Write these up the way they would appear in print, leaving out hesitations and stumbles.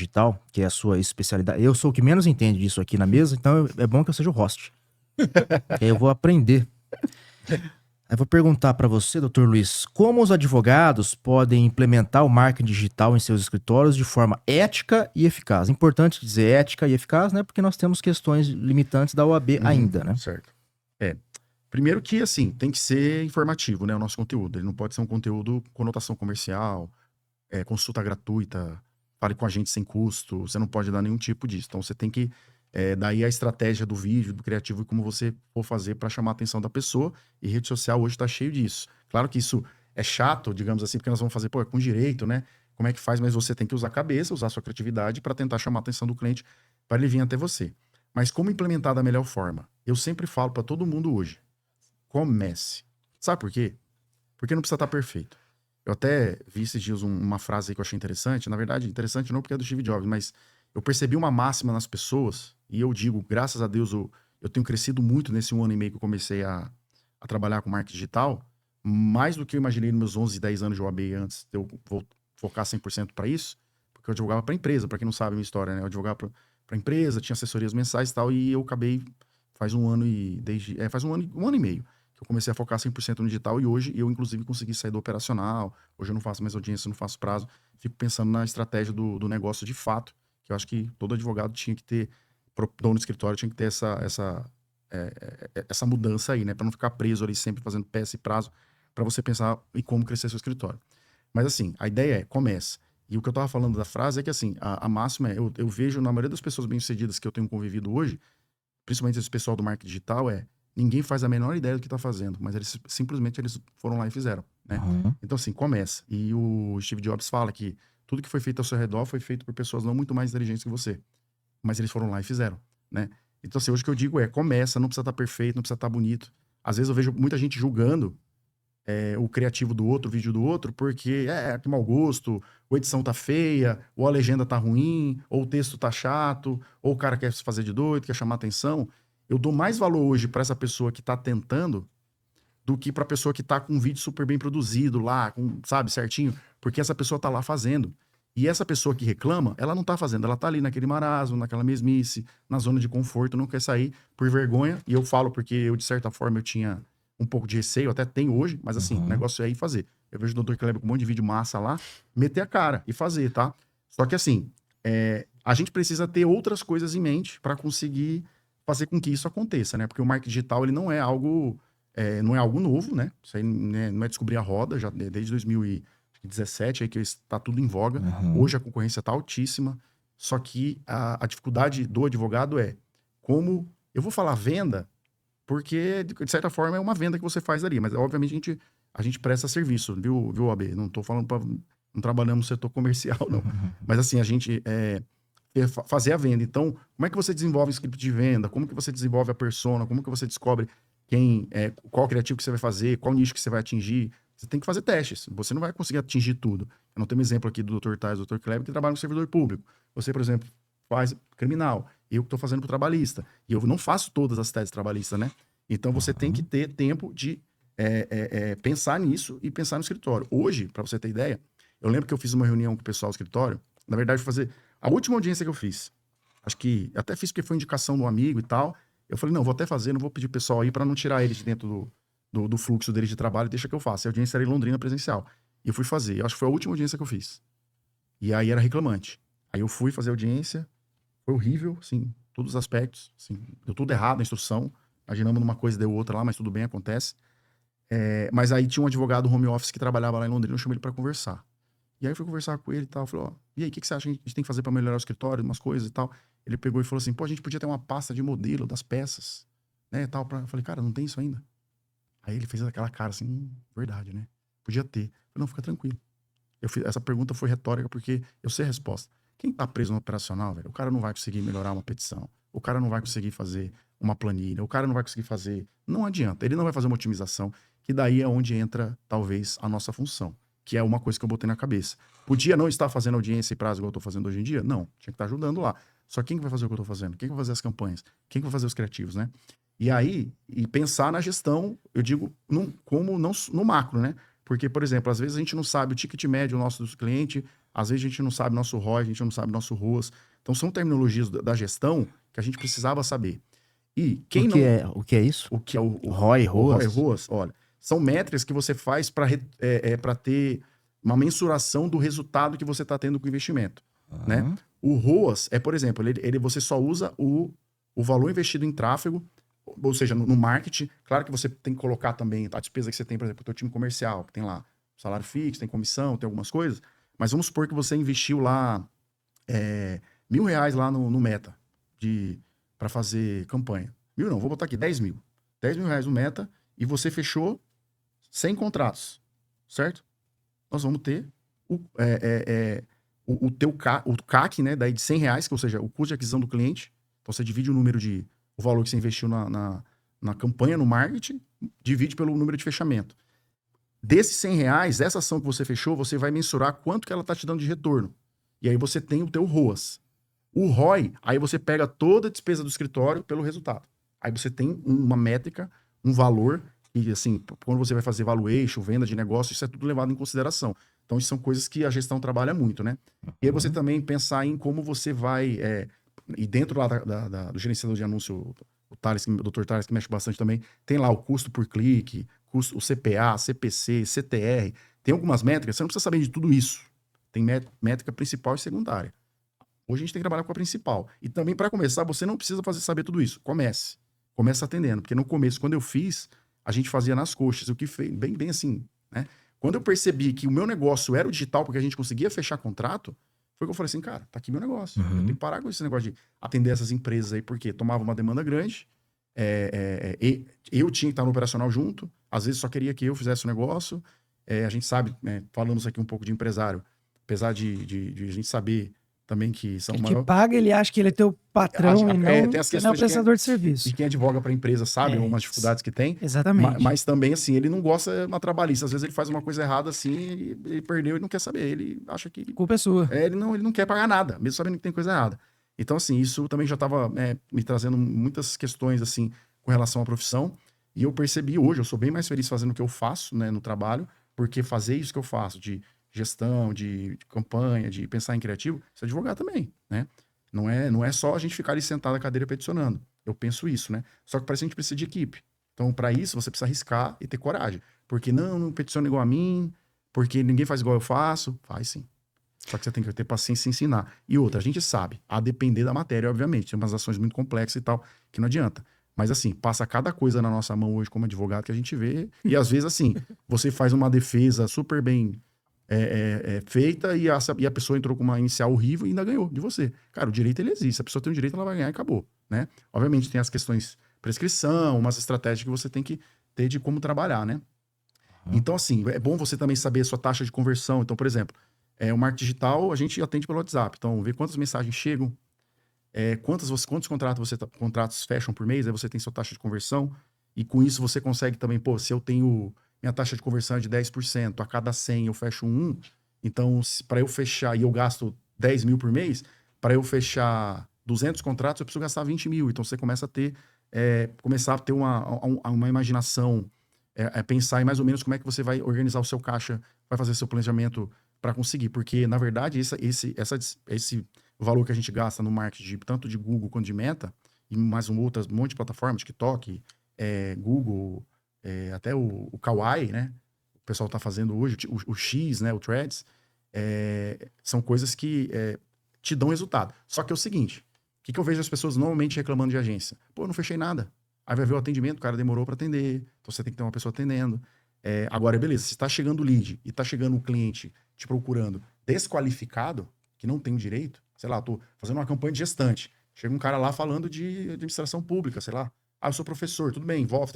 digital, que é a sua especialidade. Eu sou o que menos entende disso aqui na mesa, então é bom que eu seja o host. E aí eu vou aprender. Aí eu vou perguntar para você, Dr. Luiz, como os advogados podem implementar o marketing digital em seus escritórios de forma ética e eficaz? Importante dizer ética e eficaz, né? Porque nós temos questões limitantes da OAB ainda, né? Certo. Primeiro que, assim, tem que ser informativo, né, o nosso conteúdo. Ele não pode ser um conteúdo com conotação comercial, consulta gratuita, fale com a gente sem custo, você não pode dar nenhum tipo disso. Então, você tem que, daí a estratégia do vídeo, do criativo, e como você for fazer para chamar a atenção da pessoa, e rede social hoje está cheio disso. Claro que isso é chato, digamos assim, porque nós vamos fazer, pô, é com direito, né? Como é que faz? Mas você tem que usar a cabeça, usar a sua criatividade para tentar chamar a atenção do cliente para ele vir até você. Mas como implementar da melhor forma? Eu sempre falo para todo mundo hoje, comece. Sabe por quê? Porque não precisa estar perfeito. Eu até vi esses dias uma frase aí que eu achei interessante. Na verdade, interessante não porque é do Steve Jobs, mas eu percebi uma máxima nas pessoas, e eu digo, graças a Deus, eu tenho crescido muito nesse 1 ano e meio que eu comecei a trabalhar com marketing digital, mais do que eu imaginei nos meus 11, 10 anos de OAB antes de eu vou focar 100% para isso, porque eu advogava para empresa, para quem não sabe a minha história, né? Eu advogava para empresa, tinha assessorias mensais e tal, e eu acabei faz um ano e faz um ano e meio que eu comecei a focar 100% no digital, e hoje eu inclusive consegui sair do operacional. Hoje eu não faço mais audiência, não faço prazo, fico pensando na estratégia do negócio de fato, que eu acho que todo advogado tinha que ter, dono do escritório tinha que ter essa mudança aí, né, para não ficar preso ali sempre fazendo peça e prazo, para você pensar em como crescer seu escritório. Mas assim, a ideia é, comece. E o que eu tava falando da frase é que assim, a máxima é, eu vejo na maioria das pessoas bem-sucedidas que eu tenho convivido hoje, principalmente esse pessoal do marketing digital, ninguém faz a menor ideia do que tá fazendo, mas eles simplesmente foram lá e fizeram, né? Uhum. Então assim, começa. E o Steve Jobs fala que tudo que foi feito ao seu redor foi feito por pessoas não muito mais inteligentes que você, mas eles foram lá e fizeram, né? Então assim, hoje o que eu digo é, começa, não precisa estar perfeito, não precisa estar bonito. Às vezes eu vejo muita gente julgando o criativo do outro, o vídeo do outro, porque que mau gosto, ou a edição tá feia, ou a legenda tá ruim, ou o texto tá chato, ou o cara quer se fazer de doido, quer chamar atenção. Eu dou mais valor hoje para essa pessoa que tá tentando do que pra pessoa que tá com um vídeo super bem produzido lá, com, sabe, certinho, porque essa pessoa tá lá fazendo. E essa pessoa que reclama, ela não tá fazendo, ela tá ali naquele marasmo, naquela mesmice, na zona de conforto, não quer sair por vergonha. E eu falo porque eu, de certa forma, eu tinha um pouco de receio, até tenho hoje, mas assim, o negócio é ir fazer. Eu vejo o Dr. Kleber com um monte de vídeo massa lá, meter a cara e fazer, tá? Só que assim, a gente precisa ter outras coisas em mente para conseguir fazer com que isso aconteça, né? Porque o marketing digital, ele não é algo novo, né? Isso aí, né, não é descobrir a roda, já desde 2017 aí que está tudo em voga. Hoje a concorrência está altíssima, só que a dificuldade do advogado é como... Eu vou falar venda, porque, de certa forma, é uma venda que você faz ali, mas obviamente a gente presta serviço, viu, AB? Não tô falando para... Não trabalhamos no setor comercial, não. Mas assim, a gente fazer a venda. Então, como é que você desenvolve o script de venda? Como que você desenvolve a persona? Como que você descobre qual criativo que você vai fazer? Qual nicho que você vai atingir? Você tem que fazer testes. Você não vai conseguir atingir tudo. Eu não tenho um exemplo aqui do Dr. Tais, do Dr. Kleber, que trabalha no servidor público. Você, por exemplo, faz criminal. Eu que estou fazendo para o trabalhista. E eu não faço todas as teses trabalhistas, né? Então, você tem que ter tempo de pensar nisso e pensar no escritório. Hoje, para você ter ideia, eu lembro que eu fiz uma reunião com o pessoal do escritório. Na verdade, fazer a última audiência que eu fiz. Acho que até fiz porque foi indicação de um amigo e tal. Eu falei, não, vou até fazer, não vou pedir pessoal aí para não tirar eles de dentro do fluxo deles de trabalho, deixa que eu faça. A audiência era em Londrina presencial. E eu fui fazer. Eu acho que foi a última audiência que eu fiz. E aí era reclamante. Aí eu fui fazer audiência, foi horrível, assim, todos os aspectos. Assim, deu tudo errado na instrução. Imaginamos numa coisa, deu outra lá, mas tudo bem, acontece. Mas aí tinha um advogado home office que trabalhava lá em Londrina, eu chamei ele para conversar. E aí eu fui conversar com ele e tal, falei, ó, e aí, o que você acha que a gente tem que fazer para melhorar o escritório, umas coisas e tal? Ele pegou e falou assim, pô, a gente podia ter uma pasta de modelo das peças, né, e tal. Eu falei, cara, não tem isso ainda. Aí ele fez aquela cara assim, verdade, né? Podia ter. Eu falei, não, fica tranquilo. Essa pergunta foi retórica porque eu sei a resposta. Quem tá preso no operacional, velho, o cara não vai conseguir melhorar uma petição. O cara não vai conseguir fazer uma planilha. O cara não vai conseguir fazer... Não adianta. Ele não vai fazer uma otimização, que daí é onde entra, talvez, a nossa função, que é uma coisa que eu botei na cabeça. Podia não estar fazendo audiência e prazo igual eu tô fazendo hoje em dia? Não. Tinha que estar ajudando lá. Só quem que vai fazer o que eu tô fazendo? Quem que vai fazer as campanhas? Quem que vai fazer os criativos, né? E aí, pensar na gestão, eu digo, como não no macro, né? Porque, por exemplo, às vezes a gente não sabe o ticket médio nosso dos clientes, Às vezes a gente não sabe nosso ROI, a gente não sabe nosso ROAS. Então são terminologias da gestão que a gente precisava saber. E quem O que é isso? O que é o ROI, ROAS? ROAS, olha, são métricas que você faz para ter uma mensuração do resultado que você está tendo com o investimento, né? O ROAS é, por exemplo, você só usa o valor investido em tráfego, ou seja, no marketing. Claro que você tem que colocar também a despesa que você tem, por exemplo, o teu time comercial, que tem lá salário fixo, tem comissão, tem algumas coisas. Mas vamos supor que você investiu lá R$1.000 lá no Meta para fazer campanha. 1.000 não, vou botar aqui 10 mil. R$10.000 no Meta e você fechou 100 contratos, certo? Nós vamos ter o teu CAC, né, daí de R$100, que, ou seja, o custo de aquisição do cliente. Então você divide o valor que você investiu na campanha, no marketing, divide pelo número de fechamento. Desses R$100, essa ação que você fechou, você vai mensurar quanto que ela está te dando de retorno. E aí você tem o teu ROAS. O ROI, aí você pega toda a despesa do escritório pelo resultado. Aí você tem uma métrica, um valor, e assim, quando você vai fazer valuation, venda de negócio, isso é tudo levado em consideração. Então, isso são coisas que a gestão trabalha muito, né? E aí você também pensar em como você vai... e dentro lá do gerenciador de anúncio, o Dr. Thales, que mexe bastante também, tem lá o custo por clique, o CPA, CPC, CTR. Tem algumas métricas, você não precisa saber de tudo isso. Tem métrica principal e secundária. Hoje a gente tem que trabalhar com a principal. E também, para começar, você não precisa saber tudo isso. Comece atendendo. Porque no começo, quando eu fiz, a gente fazia nas coxas. O que fez, bem assim, né? Quando eu percebi que o meu negócio era o digital, porque a gente conseguia fechar contrato, foi que eu falei assim, cara, tá aqui meu negócio. Eu tenho que parar com esse negócio de atender essas empresas aí, porque tomava uma demanda grande, eu tinha que estar no operacional junto, às vezes só queria que eu fizesse o negócio. A gente sabe, falamos aqui um pouco de empresário, apesar de a gente saber também que são ele te paga, ele acha que ele é teu patrão e não, tem as você não é questões prestador de serviço. E quem advoga para a empresa sabe algumas dificuldades que tem. Exatamente. Mas também, assim, ele não gosta de uma trabalhista. Às vezes ele faz uma coisa errada assim, ele perdeu e não quer saber. Ele acha que... A culpa é sua. Ele não quer pagar nada, mesmo sabendo que tem coisa errada. Então, assim, isso também já estava me trazendo muitas questões, assim, com relação à profissão. E eu percebi hoje, eu sou bem mais feliz fazendo o que eu faço, né, no trabalho, porque fazer isso que eu faço, de gestão, de campanha, de pensar em criativo, isso é advogar também, né? Não é só a gente ficar ali sentado na cadeira peticionando. Eu penso isso, né? Só que para isso a gente precisa de equipe. Então, para isso, você precisa arriscar e ter coragem. Porque não peticiona igual a mim, porque ninguém faz igual eu faço. Faz sim. Só que você tem que ter paciência e ensinar. E outra, a gente sabe, a depender da matéria, obviamente. Tem umas ações muito complexas e tal, que não adianta. Mas assim, passa cada coisa na nossa mão hoje como advogado que a gente vê. E às vezes, assim, você faz uma defesa super bem feita e a pessoa entrou com uma inicial horrível e ainda ganhou de você. Cara, o direito ele existe. Se a pessoa tem o direito, ela vai ganhar e acabou, né? Obviamente tem as questões prescrição, umas estratégias que você tem que ter de como trabalhar, né? Então, assim, é bom você também saber a sua taxa de conversão. Então, por exemplo, o marketing digital, a gente atende pelo WhatsApp. Então, vê quantas mensagens chegam, quantos contratos fecham por mês, aí você tem sua taxa de conversão. E com isso você consegue também, se eu tenho... Minha taxa de conversão é de 10%, a cada 100 eu fecho um. Então, para eu fechar, e eu gasto 10 mil por mês, para eu fechar 200 contratos, eu preciso gastar 20 mil. Então, você começa a ter, uma imaginação, pensar em mais ou menos como é que você vai organizar o seu caixa, vai fazer seu planejamento para conseguir. Porque, na verdade, esse valor que a gente gasta no marketing, tanto de Google quanto de Meta, e mais um monte de plataformas, TikTok, Google... até o Kawaii, né? O pessoal tá fazendo hoje, o X, né? O Threads, são coisas que te dão resultado. Só que é o seguinte, o que eu vejo as pessoas normalmente reclamando de agência? Pô, eu não fechei nada. Aí vai ver o atendimento, o cara demorou para atender, então você tem que ter uma pessoa atendendo. Agora, beleza, se tá chegando o lead e tá chegando o cliente te procurando desqualificado, que não tem o direito, sei lá, tô fazendo uma campanha de gestante, chega um cara lá falando de administração pública, sei lá, eu sou professor, tudo bem, envolve,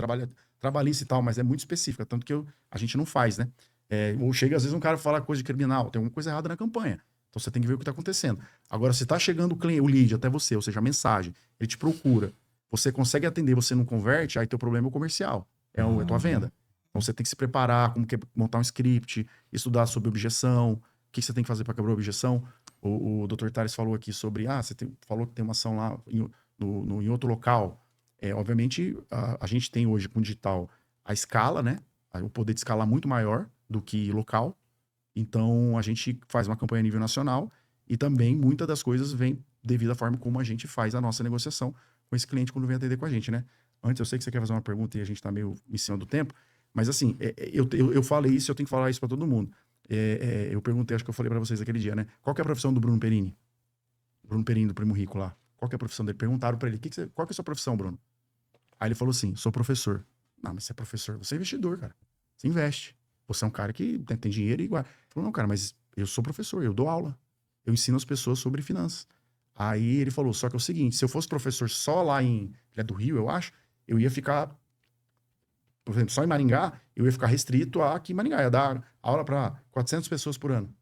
trabalhista e tal, mas é muito específica, tanto que a gente não faz, né? Ou chega, às vezes, um cara fala coisa de criminal, tem alguma coisa errada na campanha. Então você tem que ver o que está acontecendo. Agora, se está chegando o lead até você, ou seja, a mensagem, ele te procura, você consegue atender, você não converte, aí teu problema é o comercial, é a tua venda. Então você tem que se preparar, como que montar um script, estudar sobre objeção, o que você tem que fazer para quebrar a objeção. O Dr. Thales falou aqui sobre, falou que tem uma ação lá em outro local. Obviamente, a gente tem hoje com o digital a escala, né? O poder de escalar muito maior do que local. Então, a gente faz uma campanha a nível nacional e também muitas das coisas vêm devido à forma como a gente faz a nossa negociação com esse cliente quando vem atender com a gente, né? Antes, eu sei que você quer fazer uma pergunta e a gente tá meio em cima do tempo, mas assim, eu falei isso, eu tenho que falar isso para todo mundo. Eu perguntei, acho que eu falei para vocês aquele dia, né? Qual que é a profissão do Bruno Perini? Bruno Perini, do Primo Rico lá. Qual que é a profissão dele? Perguntaram para ele, qual que é a sua profissão, Bruno? Aí ele falou assim, sou professor. Não, mas você é professor, você é investidor, cara. Você investe. Você é um cara que tem dinheiro e igual. Ele falou, não, cara, mas eu sou professor, eu dou aula. Eu ensino as pessoas sobre finanças. Aí ele falou, só que é o seguinte, se eu fosse professor só lá ele é do Rio, eu acho, eu ia ficar, por exemplo, só em Maringá, eu ia ficar restrito a aqui em Maringá, ia dar aula para 400 pessoas por ano.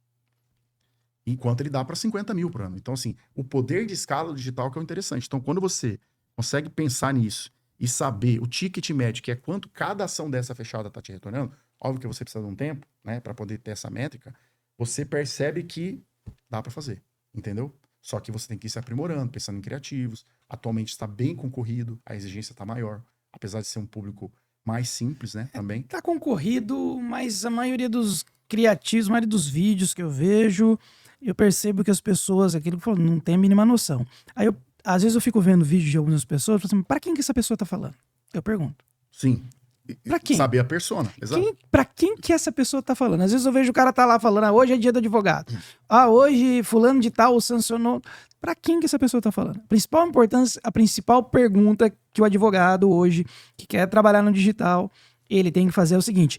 Enquanto ele dá para 50 mil por ano. Então, assim, o poder de escala digital que é o interessante. Então, quando você consegue pensar nisso e saber o ticket médio, que é quanto cada ação dessa fechada está te retornando, óbvio que você precisa de um tempo, né, para poder ter essa métrica, você percebe que dá para fazer, entendeu? Só que você tem que ir se aprimorando, pensando em criativos. Atualmente está bem concorrido, a exigência está maior, apesar de ser um público mais simples, né, também. Tá concorrido, mas a maioria dos criativos, a maioria dos vídeos que eu vejo, eu percebo que as pessoas, aquilo que falou, não tem a mínima noção. Aí, às vezes eu fico vendo vídeos de algumas pessoas, eu falo assim, pra quem que essa pessoa tá falando? Eu pergunto. Sim. Pra quem? Saber a persona, exato. Pra quem que essa pessoa tá falando? Às vezes eu vejo o cara tá lá falando, hoje é dia do advogado. Hoje fulano de tal sancionou. Pra quem que essa pessoa tá falando? A principal importância, a principal pergunta que o advogado hoje, que quer trabalhar no digital, ele tem que fazer é o seguinte: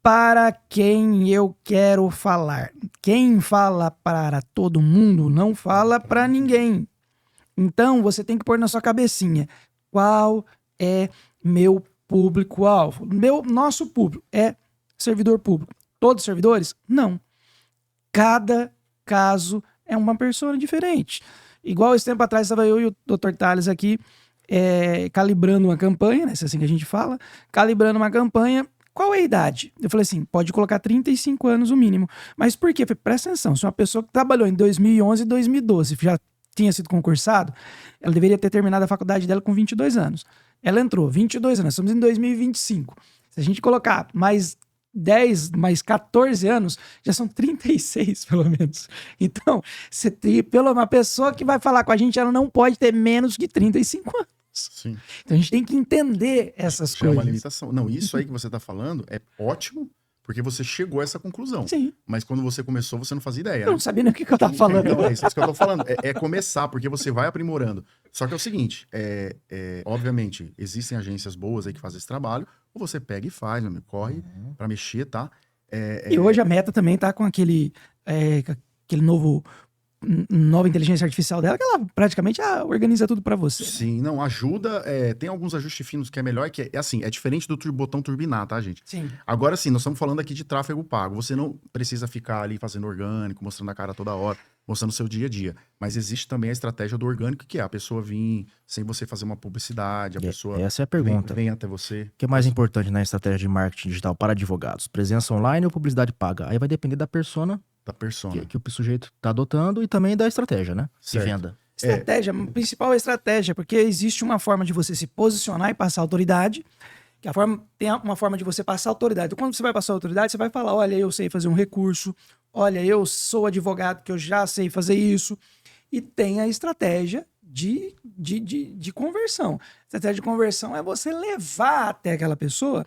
para quem eu quero falar? Quem fala para todo mundo não fala para ninguém. Então você tem que pôr na sua cabecinha, qual é meu público-alvo? Nosso público é servidor público. Todos os servidores? Não. Cada caso é uma pessoa diferente. Igual esse tempo atrás estava eu e o Dr. Tales aqui calibrando uma campanha, né? Se é assim que a gente fala, calibrando uma campanha. Qual é a idade? Eu falei assim, pode colocar 35 anos o mínimo. Mas por quê? Eu falei, presta atenção, se uma pessoa que trabalhou em 2011 e 2012 já tinha sido concursado, ela deveria ter terminado a faculdade dela com 22 anos. Ela entrou, 22 anos, estamos em 2025. Se a gente colocar mais 10, mais 14 anos, já são 36, pelo menos. Então, você tem, uma pessoa que vai falar com a gente, ela não pode ter menos de 35 anos. Sim. Então, a gente tem que entender essas Já coisas. é uma limitação. Não, isso aí que você tá falando é ótimo, porque você chegou a essa conclusão. Sim. Mas quando você começou, você não fazia ideia. Eu não sabia nem o que eu tava falando. Não, é isso que eu tô falando. É começar, porque você vai aprimorando. Só que é o seguinte, obviamente, existem agências boas aí que fazem esse trabalho, ou você pega e faz, meu amigo, corre pra mexer, tá? E hoje a Meta também tá com aquele nova inteligência artificial dela, que ela praticamente organiza tudo pra você. Sim, não, ajuda. Tem alguns ajustes finos que é melhor, que é assim, é diferente do botão turbinar, tá, gente? Sim. Agora sim, nós estamos falando aqui de tráfego pago. Você não precisa ficar ali fazendo orgânico, mostrando a cara toda hora, mostrando o seu dia a dia. Mas existe também a estratégia do orgânico, que é a pessoa vir sem você fazer uma publicidade, a pessoa Essa é a pergunta. vem até você. O que é mais importante na estratégia de marketing digital para advogados? Presença online ou publicidade paga? Aí vai depender da persona Da persona. que o sujeito está adotando e também da estratégia, né? De Certo. venda. Estratégia, a principal é a estratégia, porque existe uma forma de você se posicionar e passar autoridade, que tem uma forma de você passar autoridade. Então, quando você vai passar autoridade, você vai falar, olha, eu sei fazer um recurso, olha, eu sou advogado, que eu já sei fazer isso, e tem a estratégia de conversão. A estratégia de conversão é você levar até aquela pessoa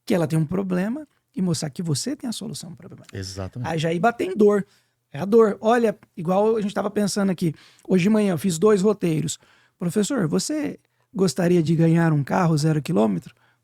que ela tem um problema e mostrar que você tem a solução para o problema. Exatamente. Aí já ir bater em dor. É a dor. Olha, igual a gente estava pensando aqui, hoje de manhã eu fiz 2 roteiros. Professor, você gostaria de ganhar um carro 0 km?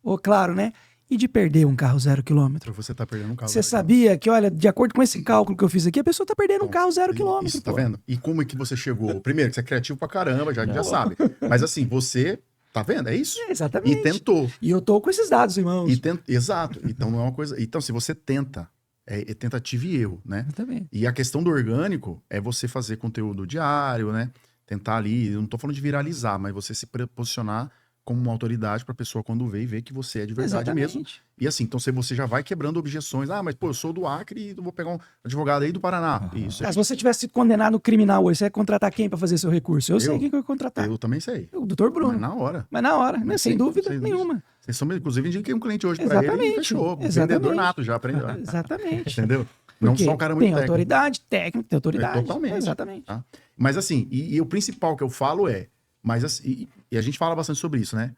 Ou claro, né? E de perder um carro 0 km? Você tá perdendo um carro. Você sabia que, olha, de acordo com esse cálculo que eu fiz aqui, a pessoa tá perdendo um carro 0 km. Isso, tá vendo? E como é que você chegou? Primeiro, que você é criativo pra caramba, já sabe. Mas assim, você... Tá vendo? É isso. Exatamente. E tentou. E eu tô com esses dados, irmãos. Exato. Então não é uma coisa. Então, se você tenta, é tentativa e erro, né? Exatamente. E a questão do orgânico é você fazer conteúdo diário, né? Tentar ali, eu não tô falando de viralizar, mas você se posicionar como uma autoridade pra pessoa quando vê e ver que você é de verdade Exatamente. mesmo. E assim, então você já vai quebrando objeções. Mas pô, eu sou do Acre e vou pegar um advogado aí do Paraná. Isso. Se você tivesse sido condenado criminal hoje, você ia contratar quem pra fazer seu recurso? Eu sei quem que eu ia contratar. Eu também sei. O Dr. Bruno. Mas na hora. Mas na hora, né? Sem sim, dúvida sem nenhuma. Inclusive, indiquei um cliente hoje pra ele e fechou. Exatamente. Vendedor nato, já aprendeu. Exatamente. Entendeu? Não Porque só um cara muito tem técnico. autoridade, técnico, tem autoridade. Totalmente. Exatamente. Tá? Mas assim, e o principal que eu falo é, mas assim, e a gente fala bastante sobre isso, né?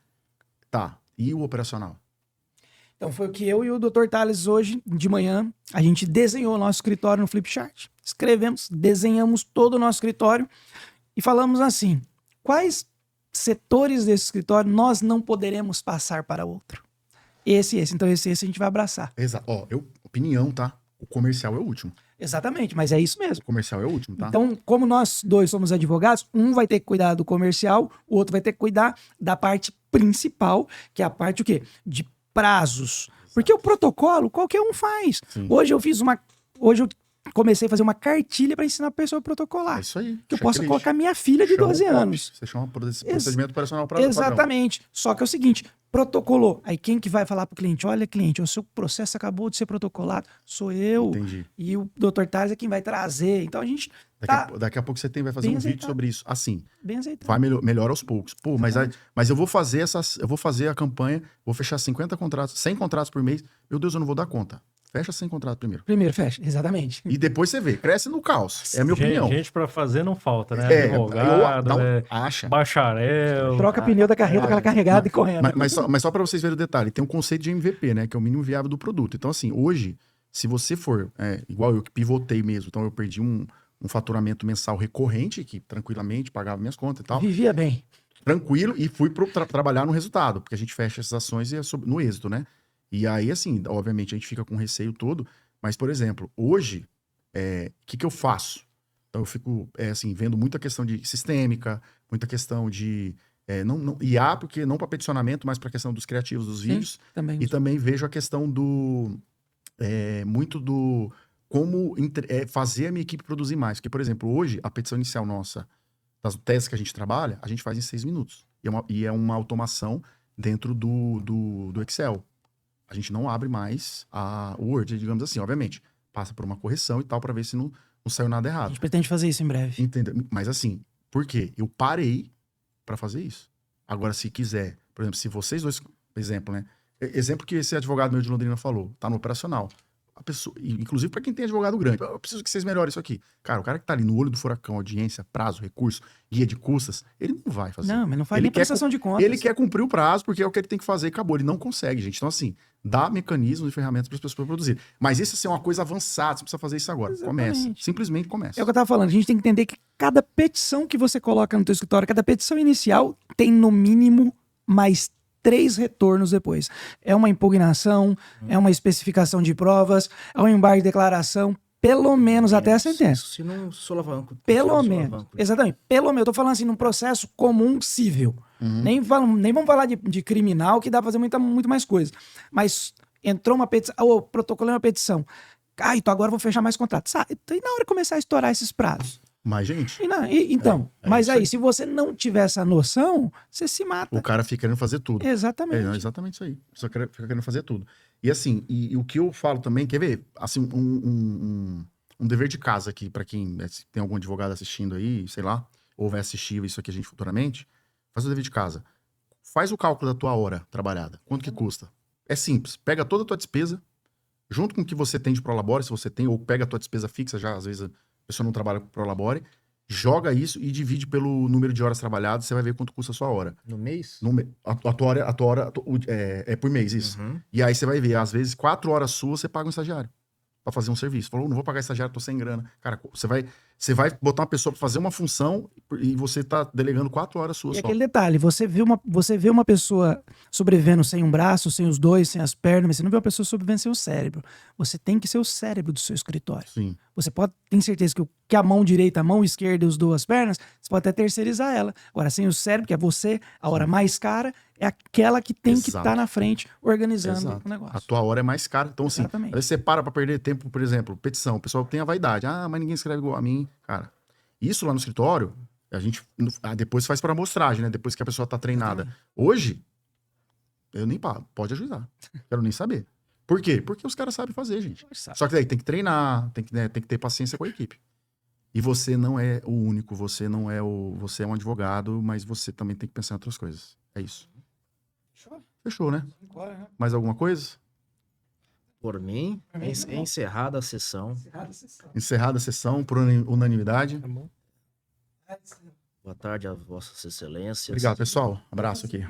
Tá, e o operacional? Então foi o que eu e o Dr. Thales hoje de manhã, a gente desenhou o nosso escritório no Flipchart. Escrevemos, desenhamos todo o nosso escritório e falamos assim, quais setores desse escritório nós não poderemos passar para outro? Esse. Então esse a gente vai abraçar. Exato. Ó, opinião, tá? O comercial é o último. Exatamente, mas é isso mesmo. O comercial é o último, tá? Então, como nós dois somos advogados, um vai ter que cuidar do comercial, o outro vai ter que cuidar da parte principal, que é a parte o quê? De prazos. Porque o protocolo, qualquer um faz. Sim. Hoje eu comecei a fazer uma cartilha para ensinar a pessoa a protocolar. É isso aí. Que eu possa Checklist. colocar minha filha de Chama 12 o POP. anos. Você chama procedimento operacional para Exatamente. Só que é o seguinte, protocolou. Aí quem que vai falar pro cliente? Olha, cliente, o seu processo acabou de ser protocolado. Sou eu. Entendi. E o Dr. Tars é quem vai trazer. Então a gente tá Daqui a pouco você vai fazer bem um vídeo azeitado. sobre isso. Assim, bem azeitado. vai melhor aos poucos. Pô, mas eu vou fazer a campanha, vou fechar 50 contratos, 100 contratos por mês. Meu Deus, eu não vou dar conta. Fecha 100 contratos primeiro. Primeiro, fecha. Exatamente. E depois você vê. Cresce no caos. É a minha opinião. Gente pra fazer não falta, né? É, Advogado, acha. bacharel. Troca pneu da carreta com ela carregada e correndo. Mas só para vocês verem o detalhe, tem um conceito de MVP, né? Que é o mínimo viável do produto. Então, assim, hoje, se você for, igual eu que pivotei mesmo, então eu perdi um faturamento mensal recorrente, que tranquilamente pagava minhas contas e tal. Vivia bem. Tranquilo, e fui trabalhar no resultado, porque a gente fecha essas ações e é no êxito, né? E aí, assim, obviamente a gente fica com receio todo, mas, por exemplo, hoje, o que eu faço? Então eu fico, assim, vendo muita questão de sistêmica, muita questão de IA, porque não para peticionamento, mas para a questão dos criativos dos vídeos. Também. E também vejo a questão muito do como fazer a minha equipe produzir mais. Porque, por exemplo, hoje, a petição inicial nossa, das teses que a gente trabalha, a gente faz em 6 minutos. E é uma automação dentro do Excel. A gente não abre mais o Word, digamos assim. Obviamente, passa por uma correção e tal, para ver se não saiu nada A errado. gente pretende fazer isso em breve. Entendeu? Mas assim, por quê? Eu parei para fazer isso. Agora, se quiser, por exemplo, se vocês dois, exemplo, né? Exemplo que esse advogado meu de Londrina falou, tá no operacional. A pessoa, inclusive para quem tem advogado grande, eu preciso que vocês melhorem isso aqui. Cara, o cara que tá ali no olho do furacão, audiência, prazo, recurso, guia de custas, ele não vai fazer. Não, mas não faz Ele nem quer prestação de contas. Ele quer cumprir o prazo porque é o que ele tem que fazer e acabou. Ele não consegue, gente. Então, assim, dá mecanismos e ferramentas para as pessoas produzirem. Mas isso assim, é uma coisa avançada, você precisa fazer isso agora. Exatamente. Começa. Simplesmente começa. É o que eu tava falando, a gente tem que entender que cada petição que você coloca no teu escritório, cada petição inicial tem no mínimo mais 3 retornos depois. É uma impugnação, é uma especificação de provas, é um embargo de declaração, pelo menos até a sentença. Se não solavanco. Pelo menos. Exatamente. Pelo menos. Eu tô falando assim, num processo comum civil. Nem vamos falar de criminal, que dá pra fazer muito mais coisa. Mas entrou uma petição, ou protocolei uma petição. Então agora eu vou fechar mais contrato. Sabe? E na hora de começar a estourar esses prazos? Mas, gente, Então, mas isso aí, aí. se você não tiver essa noção, você se mata. o cara fica querendo fazer tudo. Exatamente. Exatamente isso aí. Só fica querendo fazer tudo. E assim, e o que eu falo também, quer ver? Assim, um dever de casa aqui, para quem tem algum advogado assistindo aí, sei lá, ou vai assistir isso aqui a gente futuramente, faz o dever de casa. Faz o cálculo da tua hora trabalhada. Quanto que custa? É simples. Pega toda a tua despesa, junto com o que você tem de Prolabore, se você tem, ou pega a tua despesa fixa, já às vezes a pessoa não trabalha com Prolabore, joga isso e divide pelo número de horas trabalhadas, você vai ver quanto custa a sua hora. No mês? A tua hora é por mês, isso. Uhum. E aí você vai ver, às vezes, 4 horas suas você paga um estagiário pra fazer um serviço. Falou, não vou pagar estagiário, tô sem grana. Cara, você vai botar uma pessoa pra fazer uma função e você tá delegando 4 horas suas E só. aquele detalhe, você vê uma pessoa sobrevivendo sem um braço, sem os dois, sem as pernas, mas você não vê uma pessoa sobrevivendo sem o cérebro. Você tem que ser o cérebro do seu escritório. Sim. Você tem certeza que a mão direita, a mão esquerda e as duas pernas, você pode até terceirizar ela. Agora, sem o cérebro, que é você, a hora mais cara, é aquela que tem que Exato. estar na frente organizando Exato. o negócio. A tua hora é mais cara. Então, assim, Exatamente. às vezes você para pra perder tempo, por exemplo, petição. O pessoal tem a vaidade. Ah, mas ninguém escreve igual a mim. Cara, isso lá no escritório, a gente depois faz por amostragem, né? Depois que a pessoa tá treinada. Hoje, eu nem paro. Pode ajudar. Quero nem saber. Por quê? Porque os caras sabem fazer, gente. Só que daí tem que treinar, tem que ter paciência com a equipe. E você não é o único, você é um advogado, mas você também tem que pensar em outras coisas. É isso. Fechou, né? Mais alguma coisa? Por mim, é encerrada a sessão. Encerrada a sessão por unanimidade. Tá bom. Boa tarde a vossas excelências. Obrigado, pessoal. Abraço aqui.